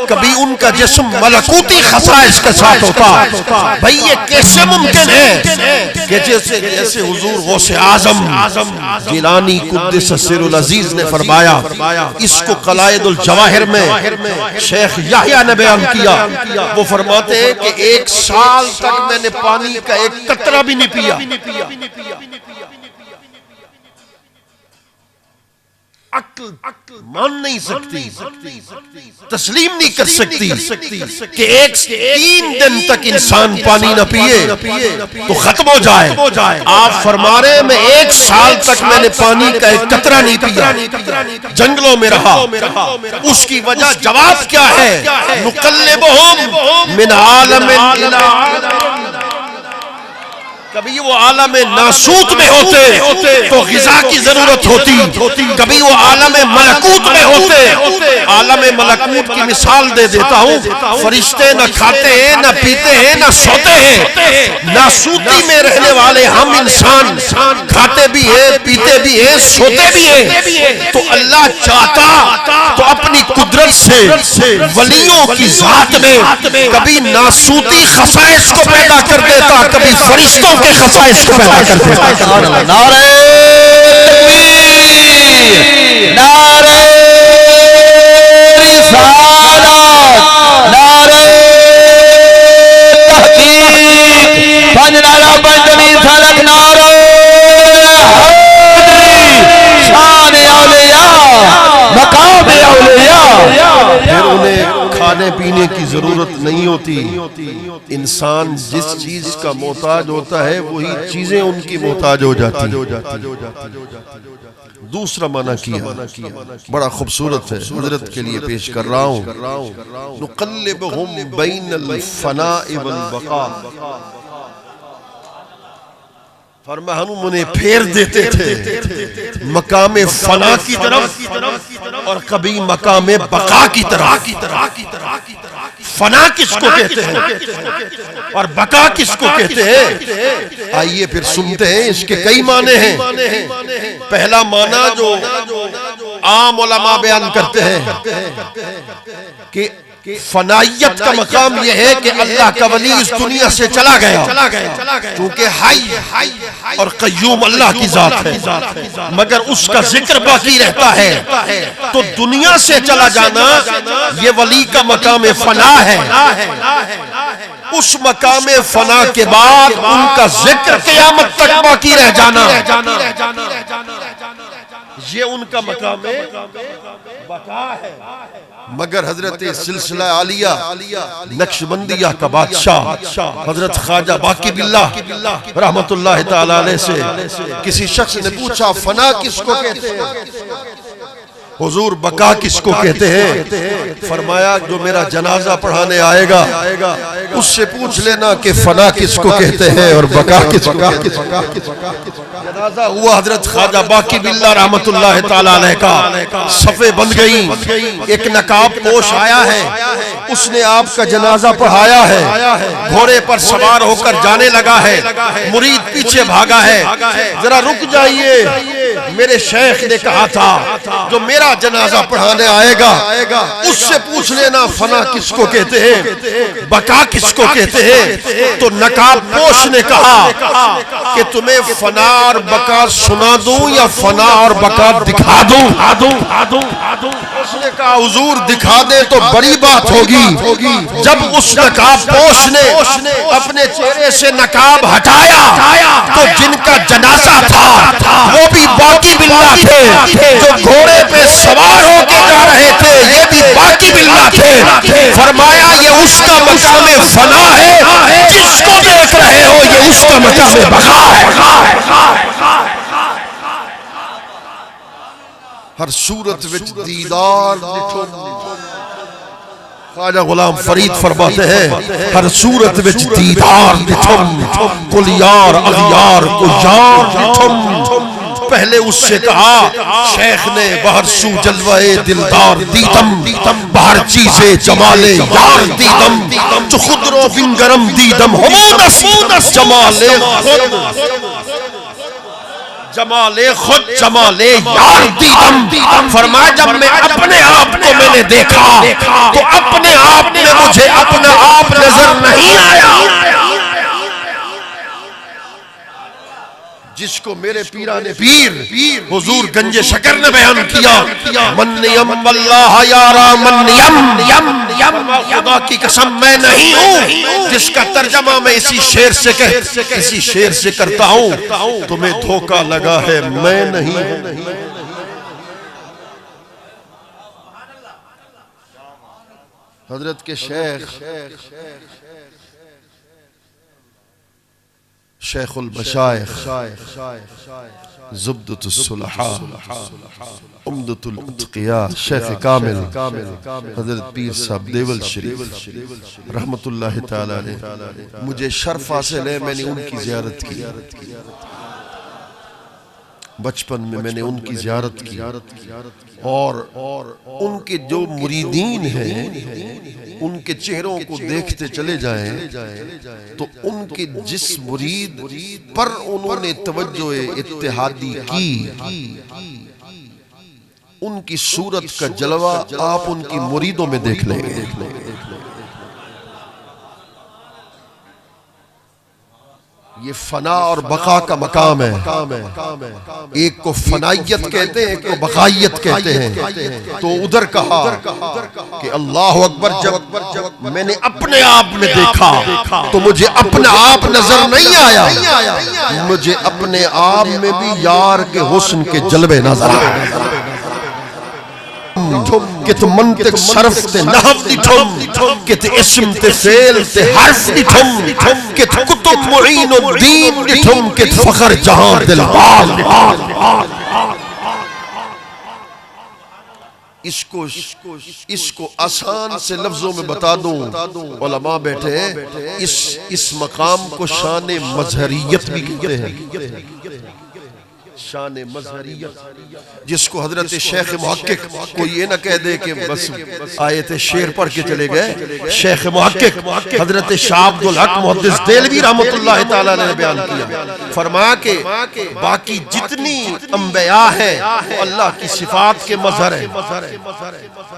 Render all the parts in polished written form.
کبھی ان کا جسم ملکوتی خصائص کے ساتھ ہوتا. بھئی یہ کیسے ممکن ہے کہ جیسے حضور غوث اعظم جیلانی قدس سر العزیز نے فرمایا، اس کو قلائد الجواہر میں شیخ یحییٰ نے بیان کیا. وہ فرماتے ہیں کہ 1 سال تک میں نے پانی کا ایک قطرہ بھی نہیں پیا. عقل مان نہیں سکتی، تسلیم نہیں کر سکتی کہ 3 دن تک انسان پانی نہ پیے تو ختم ہو جائے. آپ فرما رہے ہیں میں 1 سال تک میں نے پانی کا ایک قطرہ نہیں پیا، جنگلوں میں رہا. اس کی وجہ جواب کیا ہے؟ نقلبہم من عالم الی عالم. کبھی وہ عالم ناسوت میں ہوتے تو غذا کی ضرورت ہوتی، کبھی وہ عالم ملکوت میں ہوتے. عالم ملکوت کی مثال دے دیتا ہوں، فرشتے نہ کھاتے ہیں نہ پیتے ہیں نہ سوتے ہیں. ناسوتی میں رہنے والے ہم انسان کھاتے بھی ہیں، پیتے بھی ہیں، سوتے بھی ہیں. تو اللہ چاہتا تو اپنی قدرت سے ولیوں کی ذات میں کبھی ناسوتی خصائص کو پیدا کر دیتا، کبھی فرشتوں کے خصائص کو پیدا کر دیتا. نعرہ تکبیر، نعرہ رسالت، نعرہ تحقیق، 5 نعرہ پنجمی سالک، نعرہ حیدری، شان اولیاء، مقام اولیاء. پھر انہیں کھانے پینے کی ضرورت نہیں ہوتی. انسان جس چیز کا محتاج ہوتا ہے وہی چیزیں ان کی محتاج ہو جاتی. دوسرا معنی کیا بڑا خوبصورت ہے، حضرت کے لیے پیش کر رہا ہوں. نقلبہم بین الفناء والبقاء. فرمایا ہم انہیں پھیر دیتے تھے مقام فنا کی طرف اور کبھی مقام بقا کی طرف. فنا کس کو کہتے ہیں اور بقا کس کو کہتے ہیں؟ آئیے پھر سنتے ہیں. اس کے کئی معنی ہیں. پہلا معنی جو عام علماء بیان کرتے ہیں کہ فنائیت کا مقام یہ ہے کہ اللہ کا ولی اس دنیا سے چلا گیا، کیونکہ حی اور قیوم اللہ کی ذات ہے، مگر اس کا ذکر باقی رہتا ہے. تو دنیا سے چلا جانا یہ ولی کا مقام فنا ہے. اس مقام فنا کے بعد ان کا ذکر قیامت تک باقی رہ جانا یہ ان کا مقام بقا ہے. مگر حضرت سلسلہ عالیہ نقشبندیہ کا بادشاہ حضرت خواجہ باقی باللہ رحمت اللہ تعالی علیہ سے کسی شخص نے پوچھا فنا کس کو کہتے ہیں؟ حضور بقا کس کو کہتے ہیں؟ فرمایا جو میرا جنازہ پڑھانے آئے گا اس سے پوچھ لینا کہ فنا کس کو کہتے ہیں اور بقا کس کو کہتے ہیں. جنازہ ہوا حضرت خواجہ باقی باللہ رحمت اللہ تعالی علیہ کا، صفیں بند گئی، ایک نقاب پوش آیا ہے، اس نے آپ کا جنازہ پڑھایا ہے، گھوڑے پر سوار ہو کر جانے لگا ہے، مرید پیچھے بھاگا ہے. ذرا رک جائیے، میرے شیخ نے کہا تھا جو میرا جنازہ پڑھانے آئے گا اس سے پوچھ لینا فنا کس کو کہتے ہیں، بقا کس کو کہتے ہیں. تو نقاب پوش نے کہا کہ تمہیں فنا اور بقا سنا دوں یا فنا اور بقا دکھا دوں؟ اس نے کہا حضور دکھا دے تو بڑی بات ہوگی. جب اس نقاب پوش نے اپنے چہرے سے نقاب ہٹایا تو جن کا جنازہ تھا وہ بھی باقی باللہ تھے، جو گھوڑے پہ سوار ہو کے جا رہے تھے یہ بھی باقی باللہ تھے. فرمایا یہ اس کا مقام فنا ہے، جس کو دیکھ رہے ہو یہ اس کا مقام بقا ہے. ہر صورت وچ دیدار دٹھو. خواجہ غلام فرید فرماتے ہیں ہر صورت وچ دیدار دٹھم، کل یار اغیار کو یار دٹھم. پہلے اس سے کہا شیخ نے بہر سو جلوہ دلدار دیدم، بہر چیزیں جمال یار دیدم، جو خود رو بنگرم دیدم ہمونس جمال خود، جمال خود جمال یار دیدم. فرمایا جب میں اپنے آپ کو میں نے دیکھا تو اپنے نہیں آیا جس کو میرے پیران پیر حضور گنج شکر نے بیان کیا من یم واللہ یارا من یم خدا کی قسم میں نہیں ہوں جس کا ترجمہ میں اسی شعر سے کرتا ہوں تمہیں دھوکہ لگا ہے میں نہیں ہوں حضرت کے شیخ البشائخ زبدۃ الصلحاء عمدۃ الاتقیاء شیخ کامل حضرت پیر صاحب دیول شریف رحمت اللہ تعالی علیہ مجھے شرف حاصل ہے میں نے ان کی زیارت کی بچپن میں نے ان کی زیارت کی اور ان کے جو مریدین ہیں ان کے چہروں کو دیکھتے چلے جائیں تو ان کے جس مرید پر انہوں نے توجہ اتحادی کی ان کی صورت کا جلوہ آپ ان کی مریدوں میں دیکھ لیں گے یہ فنا اور بقا کا مقام ہے ایک کو فنائیت کہتے ہیں ایک کو بقائیت کہتے ہیں تو ادھر کہا کہ اللہ اکبر جب میں نے اپنے آپ میں دیکھا تو مجھے اپنا آپ نظر نہیں آیا مجھے اپنے آپ میں بھی یار کے حسن کے جلوے نظر آئے کت منطق صرف تے نحو دی ٹھم کت اسم تے فعل تے حرف دی ٹھم کت کتب معین الدین دی ٹھم کت فخر جہاں دلبال اس کو آسان سے لفظوں میں بتا دوں علماء بیٹھے اس مقام کو شان مظہریت بھی کہتے ہیں شان مظہریت جس کو حضرت شیخ محقق کو یہ نہ کہہ دے کہ بس آیت شعر پڑھ کے چلے گئے شیخ محقق حضرت شاہ عبدالحق محدث دہلوی رحمت اللہ تعالیٰ نے بیان کیا فرمایا کہ باقی جتنی انبیاء ہیں وہ اللہ کی صفات کے مظہر ہیں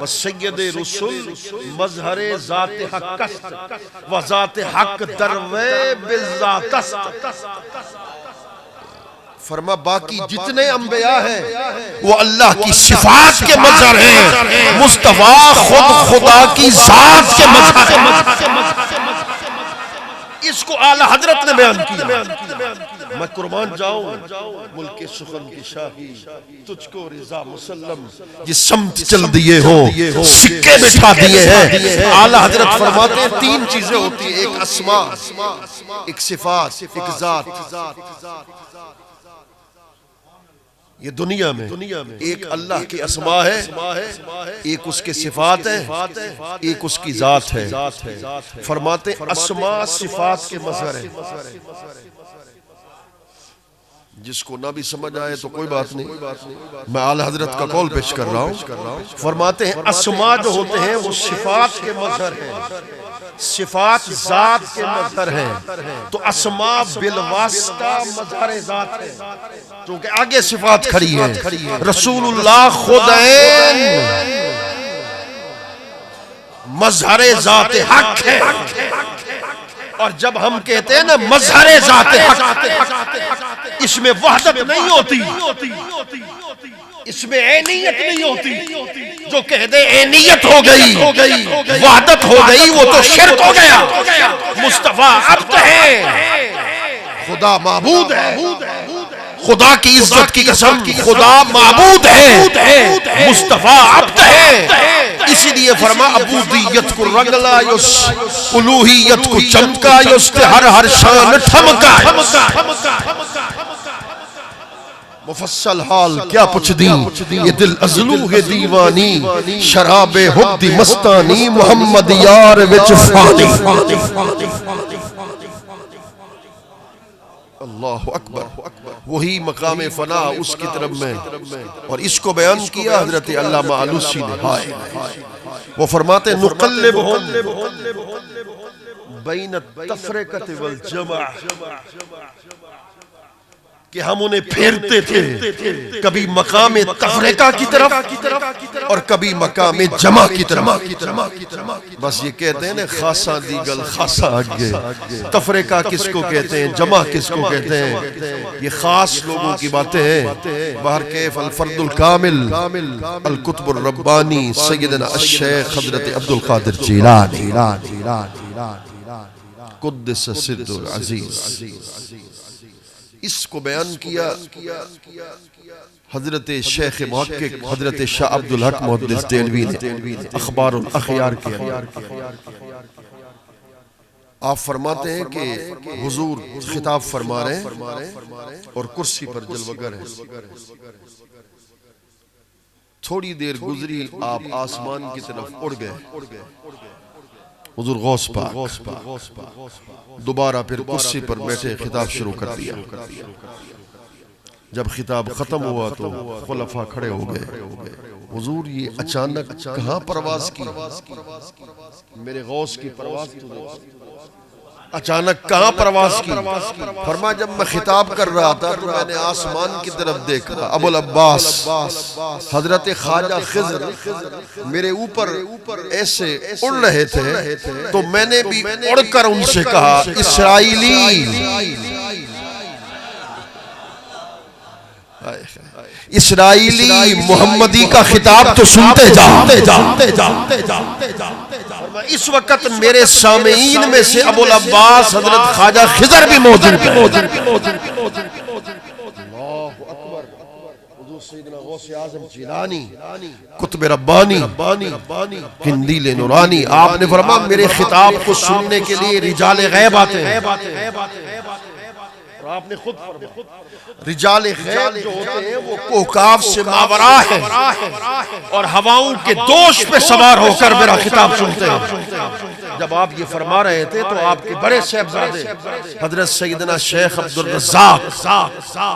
بس سید رسول مظہر ذات حق است و ذات حق دروے بالذات است فرما باقی جتنے انبیاء ہیں وہ اللہ کی صفات کے مظہر ہیں مصطفیٰ خود خدا کی ذات کے مظہر ہیں اس کو اعلیٰ حضرت نے بیان کیا میں قربان جاؤں ملک سخن کی شاہی تجھ کو رضا مسلم یہ سمت چل دیے ہو سکے بٹھا دیے ہیں اعلیٰ حضرت فرماتے ہیں تین چیزیں ہوتی ہیں ایک اسماء ایک صفات ایک ذات یہ دنیا میں ایک اللہ کی اسماء ہے ایک اس کے صفات ہے ایک اس کی ذات ہے فرماتے اسماء صفات کے مظہر ہیں جس کو نہ بھی سمجھ آئے تو کوئی بات نہیں میں اعلیٰ حضرت کا قول پیش کر رہا ہوں فرماتے ہیں اسماء جو ہوتے ہیں وہ صفات کے مظہر ہیں صفات ذات کے مظہر ہیں تو اسماء بالواسطہ مظہر ذات ہے چونکہ آگے صفات کھڑی ہے رسول اللہ خود مظہر ذات حق ہے اور جب ہم کہتے ہیں نا مظہر ذات حق اس میں وحدت نہیں ہوتی اس میں عینیت نہیں ہوتی جو کہہ دے عینیت ہو گئی وحدت ہو گئی وہ تو شرک ہو گیا مصطفیٰ عبد ہے خدا معبود ہے خدا کی عزت کی قسم خدا معبود ہے مصطفیٰ عبد ہے اسی لیے فرما عبودیت کو رنگ لایوس الوہیت کو چمکا یوس تے ہر شان ٹھمکا مفصل حال کیا پوچھ دی یہ دل ازلو ہے دیوانی شراب حب دی مستانی محمد یار وچ فانی اللہ اکبر وہی مقام فنا اس کی طرف میں اور اس کو بیان کیا حضرت علامہ علوسی نے وہ فرماتے نقلبہم بین التفرقۃ والجمع کہ ہم انہیں پھیرتے تھے کبھی مقام تفریقہ کی طرف اور کبھی مقام جمع کی طرف. بس یہ کہتے ہیں نا خاصا دیگل خاصا آگے. تفریقہ کس کو کہتے ہیں, جمع کس کو کہتے ہیں, یہ خاص لوگوں کی باتیں ہیں. بہر کیف الفرد الکامل القطب الربانی سیدنا الشیخ حضرت عبدالقادر جیلانی قدس سر العزیز. اس کو بیان کیا حضرت شیخ محقق حضرت شاہ عبدالحق محدث دہلوی نے اخبار الاخیار کے اندر. آپ فرماتے ہیں کہ حضور خطاب فرما رہے ہیں اور کرسی پر جلوگر ہیں. تھوڑی دیر گزری آپ آسمان کی طرف اڑ گئے. حضور غوث پاک دوبارہ پھر کرسی پر بیٹھے خطاب شروع کر دیا. جب خطاب ختم ہوا تو خلفاء کھڑے ہو گئے. حضور یہ اچانک کہاں پرواز کی, میرے غوث کی پرواز تو اچانک کہاں پرواز کی. فرمایا جب میں خطاب کر رہا تھا تو میں نے آسمان کی طرف دیکھا. ابو العباس حضرت خواجہ خضر میرے اوپر ایسے اڑ رہے تھے تو میں نے بھی اڑ کر ان سے کہا اسرائیلی محمدی کا خطاب تو سنتے جا. اس وقت میرے سامعین میں سے ابو العباس حضرت خواجہ خضر بھی موجود ہیں. اللہ اکبر. حضور سیدنا غوث اعظم جیلانی قطب ربانی قندیل نورانی, آپ نے فرمایا میرے خطاب کو سننے کے لیے رجال غیب آتے ہیں. اور آپ نے خود رجال غیب جو ہوتے ہیں وہ کوکاف سے ماورا ہے اور ہواؤں کے دوش پہ سوار ہو کر میرا خطاب سنتے ہیں. جب آپ یہ فرما رہے تھے تو آپ کے بڑے صاحبزادے حضرت سیدنا شیخ عبدالرزاق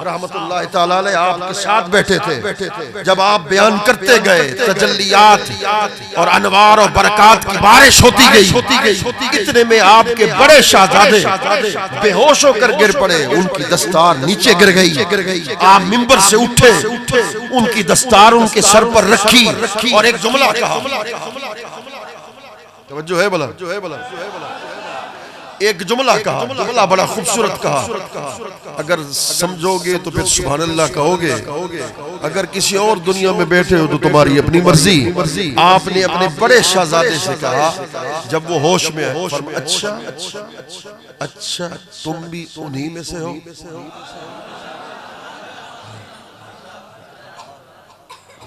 رحمت اللہ تعالی علیہ آپ کے ساتھ بیٹھے تھے. جب آپ بیان کرتے گئے تجلیات اور انوار اور برکات کی بارش ہوتی گئی, اتنے میں آپ کے بڑے شہزادے بے ہوش ہو کر گر پڑے. ان کی دستار نیچے گر گئی. آپ منبر سے اٹھے, ان کی دستار ان کے سر پر رکھی اور ایک جملہ کہا. توجہ ہے بلا, ایک جملہ کہا, جملہ بڑا خوبصورت کہا. اگر سمجھو گے تو پھر سبحان اللہ کہو گے, اگر کسی اور دنیا میں بیٹھے ہو تو تمہاری اپنی مرضی. آپ نے اپنے بڑے شہزادے سے کہا جب وہ ہوش میں آئے, اچھا تم بھی انہی میں سے ہو.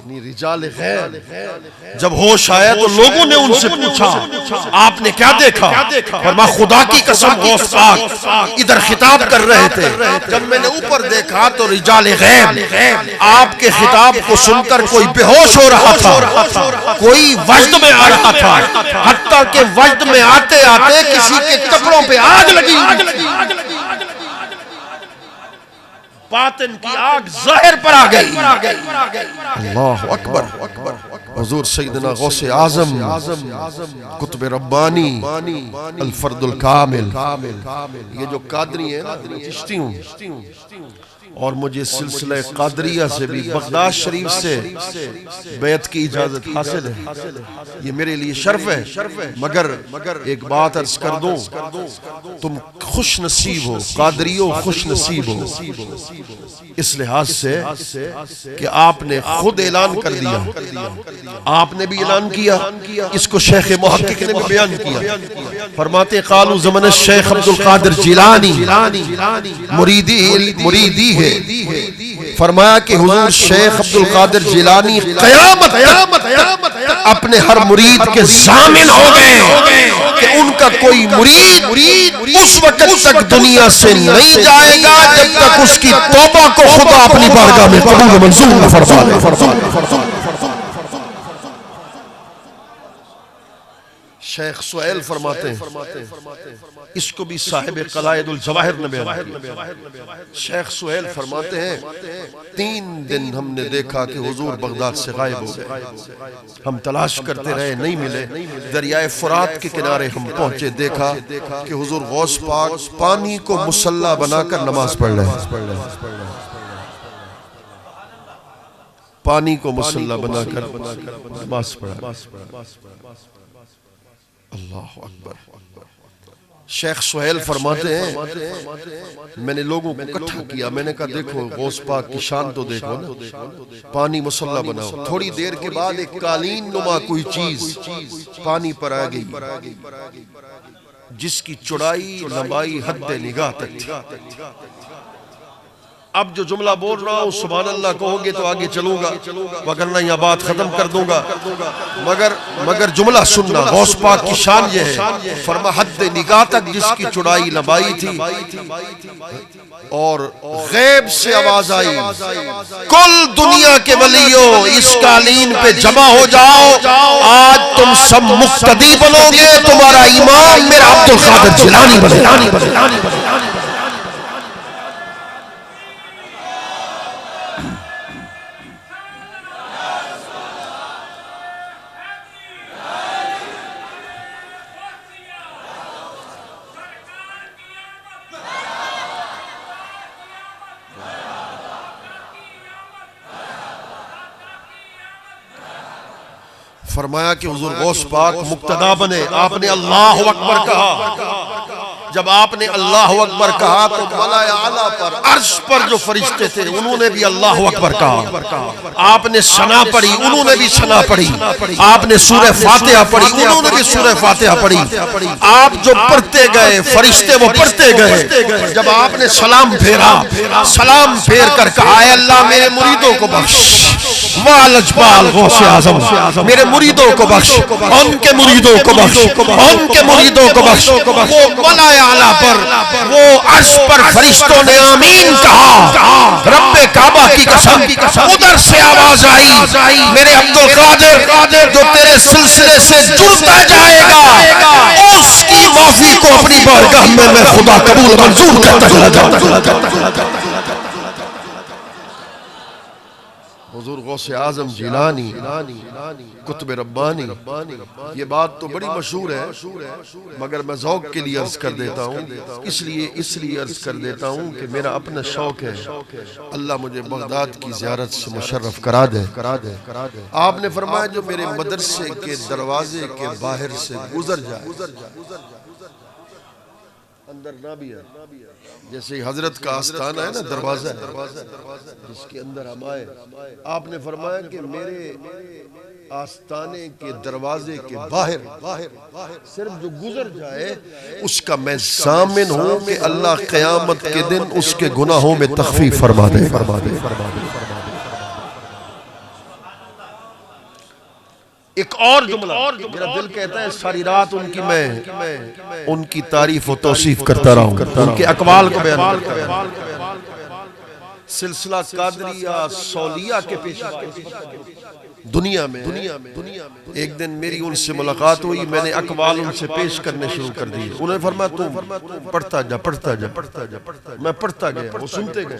رجال غیب جب ہوش آیا تو لوگوں نے ان سے پوچھا آپ نے کیا دیکھا. فرمایا خدا کی قسم غوث پاک ادھر خطاب کر رہے تھے. جب میں نے اوپر دیکھا تو رجال غیب آپ کے خطاب کو سن کر کوئی بے ہوش ہو رہا تھا, کوئی وجد میں آ رہا تھا, حتیٰ کہ وجد میں آتے آتے کسی کے کپڑوں پہ آگ لگی. باطن کی آگ ظاہر پر آ گئی. اللہ اکبر. حضور سیدنا غوث اعظم قطب ربانی الفرد الکامل. یہ جو قادری ہیں چشتی ہوں اور مجھے سلسلہ قادریہ سے بھی بغداد شریف سے بیعت کی اجازت حاصل ہے. یہ میرے لیے شرف ہے. مگر ایک بات عرض کر دوں, تم خوش نصیب ہو, قادریوں خوش نصیب ہو اس لحاظ سے کہ آپ نے خود اعلان کر دیا. آپ نے بھی اعلان کیا, اس کو شیخ محقق نے بھی بیان کیا. فرماتے قالوا زمن الشیخ عبدالقادر جیلانی مریدی ہے. فرمایا کہ حضور شیخ عبدالقادر جیلانی قیامت اپنے ہر مرید کے ضامن ہو گئے کہ ان کا کوئی مرید اس وقت تک دنیا سے نہیں جائے گا جب تک اس کی توبہ کو خدا اپنی بارگاہ میں قبول و منظور فرما لے. شیخ سہیل فرماتے ہیں، اس کو بھی صاحب قلائد الجواہر نے بیان کیا۔ شیخ سہیل فرماتے ہیں 3 دن ہم نے دیکھا کہ حضور بغداد سے غائب ہو گئے، ہم تلاش کرتے رہے نہیں ملے، دریائے فرات کے کنارے ہم پہنچے، دیکھا کہ حضور غوث پاک پانی کو مصلی بنا کر نماز پڑھ رہے ہیں، پانی کو مصلی بنا کر نماز پڑھا۔ اللہ اکبر۔ شیخ سہیل فرماتے ہیں میں نے لوگوں کو اکٹھا کیا، میں نے کہا دیکھو غوث پاک کی شان تو دیکھو نا، پانی مصلی بناؤ۔ تھوڑی دیر کے بعد ایک قالین نما کوئی چیز پانی پر آ گئی جس کی چوڑائی لمبائی حد نگاہ تک تھی۔ اب جو جملہ بول رہا ہوں سبحان اللہ کہو گے تو آگے چلوں گا، وگرنہ یہ بات ختم کر دوں گا، مگر جملہ سننا۔ غوث پاک کی شان یہ ہے، فرما حد نگاہ تک جس کی چوڑائی لمبائی تھی، اور غیب سے آواز آئی کل دنیا کے ولیوں اس قالین پہ جمع ہو جاؤ، آج تم سب مقتدی بنو گے، تمہارا امام میرا عبد القادر جیلانی بنے۔ فرمایا کہ حضور غوث پاک مقتدا بنے، آپ نے اللہ اکبر کہا۔ جب آپ نے اللہ اکبر کہا تو ملائے اعلیٰ پر عرش پر جو فرشتے تھے انہوں نے بھی اللہ اکبر کہا۔ آپ نے ثنا پڑھی، انہوں نے بھی ثنا پڑھی۔ آپ نے سورہ فاتحہ پڑھی، انہوں نے بھی سورہ فاتحہ پڑھی۔ آپ جو پڑھتے گئے فرشتے وہ پڑھتے گئے۔ جب آپ نے سلام پھیرا، سلام پھیر کر کہا اے اللہ میرے مریدوں کو بخش، والجبال غوث اعظم میرے مریدوں کو بخش، ان کے مریدوں کو بخش، ان کے مریدوں کو بخش۔ وہ ملائے اعلیٰ پر، وہ عرش پر فرشتوں نے آمین کہا۔ رب کعبہ کی قسم ادھر سے آواز آئی میرے عبد القادر جو تیرے سلسلے سے جڑتا جائے گا اس کی معافی کو اپنی بارگاہ میں خدا قبول منظور کرتا چلا جاتا۔ حضور غوث اعظم جیلانی قطب ربانی، یہ بات تو بڑی مشہور ہے مگر میں ذوق کے لیے عرض کر دیتا ہوں، اس لیے عرض کر دیتا ہوں کہ میرا اپنا شوق ہے، اللہ مجھے بغداد کی زیارت سے مشرف کرا دے۔ آپ نے فرمایا جو میرے مدرسے کے دروازے کے باہر سے گزر جائے، اندر نہ بھی ہے، جیسے حضرت کا آستانہ ہے نا، دروازہ ہے جس کے اندر ہم آئے، آپ نے فرمایا کہ میرے آستانے کے دروازے کے باہر صرف جو گزر جائے اس کا میں ضامن ہوں کہ اللہ قیامت کے دن اس کے گناہوں میں تخفیف فرما دے۔ ایک اور جملہ میرا دل کہتا ہے ساری رات ان کی تعریف و توصیف کرتا رہا ہوں، ان کے اقوال کو بیان کرتا رہا ہوں۔ سلسلہ قادریہ سولیہ کے پیشہ دنیا میں ایک دن میری ان سے ملاقات ہوئی، میں نے اقوال ان سے پیش کرنے شروع کر دیے۔ انہوں نے فرمایا تم پڑھتا جا۔ میں پڑھتا گیا، وہ سنتے گئے،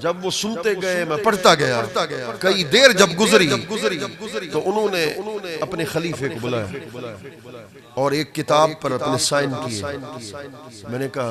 جب وہ سنتے گئے میں پڑھتا گیا، کئی دیر جب گزری تو انہوں نے اپنے خلیفے کو بلایا اور ایک کتاب پر اپنے سائن کیے۔ میں نے کہا